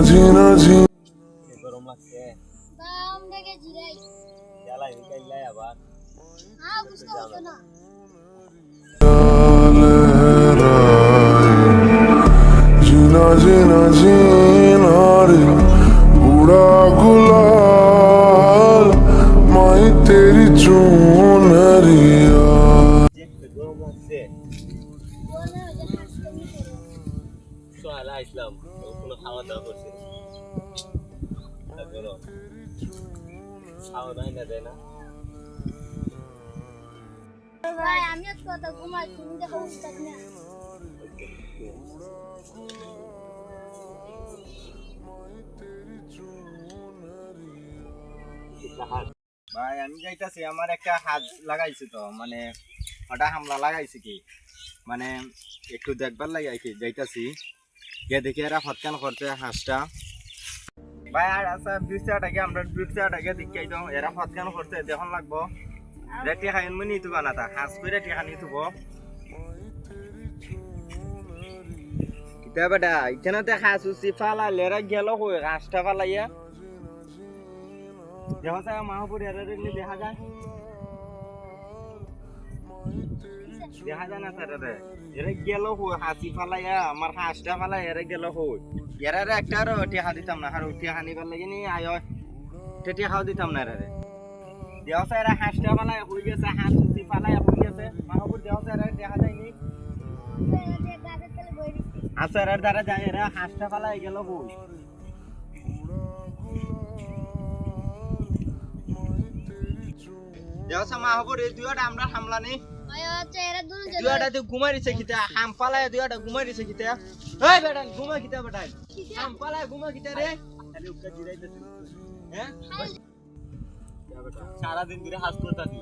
ঝিনা ঝি গরম লাগছে বাম থেকে জিরাই জ্বালাই নিকাইলাই আবার হ্যাঁ বুঝতে হতো না ঝিনা ঝিনা ঝিনা রে उड़ा गुलाल माही तेरी चुनरिया গরম লাগছে বলে যে হাসতে মিশে সোয়ালা ইসলাম কোনো খাওয়া দাওয়া করছে গরম খাওয়া দাওয়া না দেয় না ভাই আমি তো কথা ঘুমাই তুমি দেখো উঠতাম না ভাই আমি যাইতাছি আমার একটা হাত লাগাইছি তো মানে ওটা হামলা লাগাইছি কি মানে একটু দেখবার লাগাইছি যাইতাছি গিয়ে দেখি এরা ফটকান করছে হাঁসটা ভাই আর আচ্ছা বিশটাকে আমরা বিশটাকে দেখাই দাও এরা ফটকান করছে দেখুন লাগবো রেটি খাইন মনি তুবা না তা হাঁস করে রেটি খানি তুব কিতা বেটা এখানে হাঁস উচি ফালা লেরা গেল কই হাঁসটা ফালাইয়া দেখা যায় মাহপুর এরা দেখলে দেখা যায় না স্যার এরা গেল হই হাসি ফালাইয়া আমার হাঁসটা ফালাই এরা গেল হই এরা একটা আরো টিহা দিতাম না আর টিহা হানিবার লাগে নি আয় টেটি খাওয়া দিতাম না এরা দেওয়া যায় এরা হাঁসটা ফালাই হয়ে গেছে হাঁস উচি ফালাই হয়ে গেছে মাহপুর দেওয়া যায় এরা দেখা যায়নি আচ্ছা এরা দ্বারা যায় এরা হাঁসটা ফালাই গেল হই দেওয়া মাহপুর এই দুইটা আমরা হামলা নেই ভাই আচ্ছা এরা দুজন দুইটা তুই ঘুমাই দিছে কিতা হাম পালায় দুইটা ঘুমাই দিছে কিতা এই বেটা ঘুমা কিতা বেটা হাম পালায় ঘুমা কিতা রে খালি উক্কা জিরাইতেছিস হ্যাঁ সারা দিন ধরে হাস করতাছি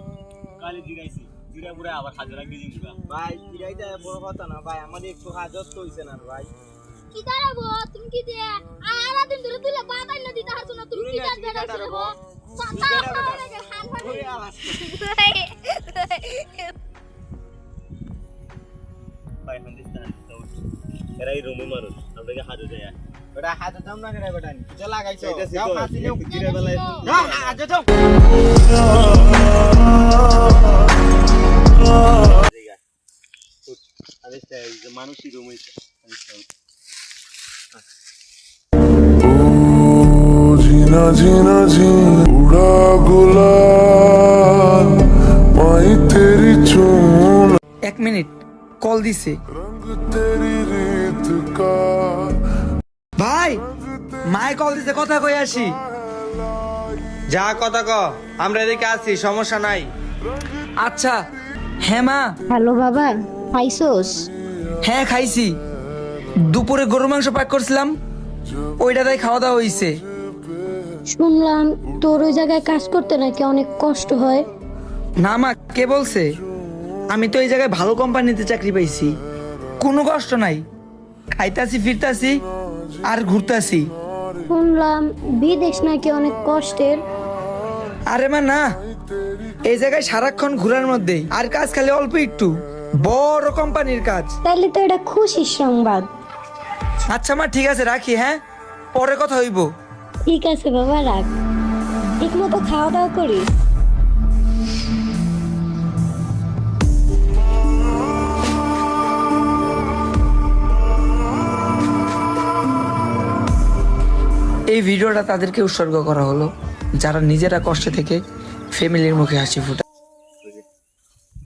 কালি জিরাইছি জিরা পুরা আবার হাজার লাগ দিছি মুগা ভাই জিরাইতে বড় কথা না ভাই আমাদের একটু হাজত তো হইছে না ভাই কি দাঁড়াবো তুমি কি দিয়ে আরা দিন ধরে তুলে বাতাই না দিতে হাসো না তুমি কি দাঁড়াবো ভাই হান্দিস্তান এরাই রুমে মানুষ আমাদেরকে হাজে যায় বেটা হাজত দাম না করে বেটা যে লাগাইছো এটাছি যাও তো ফাঁসি নিও জিরা বেলায় না হাজত দাও আমি মানুষই রুমে ঝিনা ঝিনা ঝি उड़ा गुलाल माही तेरी चुन এক মিনিট কল দিছে रंग तेरी रीत का ভাই মাই কল দিছে কথা কই আসি যা কথা ক আমরা এদিকে আছি সমস্যা নাই আচ্ছা হ্যাঁ মা হ্যালো বাবা খাইছোস? হ্যাঁ খাইছি দুপুরে গরুর মাংস পাক করছিলাম ওইটাতেই খাওয়া দাওয়া হইছে শুনলাম তোর ওই জায়গায় কাজ করতে নাকি অনেক কষ্ট হয়। না মা কে বলছে আমি তো এই জায়গায় ভালো কোম্পানিতে চাকরি পাইছি কোনো কষ্ট নাই খাইতাছি ফিরতাছি আর ঘুরতাছি শুনলাম বিদেশ নাকি অনেক কষ্টের। আরে মা না এই জায়গায় সারাক্ষণ ঘোরার মধ্যে আর কাজ খালি অল্প একটু বড় কোম্পানির কাজ তাইলে তো এটা খুশির সংবাদ। আচ্ছা মা ঠিক আছে রাখি হ্যাঁ পরে কথা হইব ঠিক আছে বাবা রাখ, ঠিক মতো খাওয়া দাওয়া করিস। এই ভিডিওটা তাদেরকে উৎসর্গ করা হলো যারা নিজেরা কষ্টে থেকে ফ্যামিলির মুখে হাসি ফুটায়।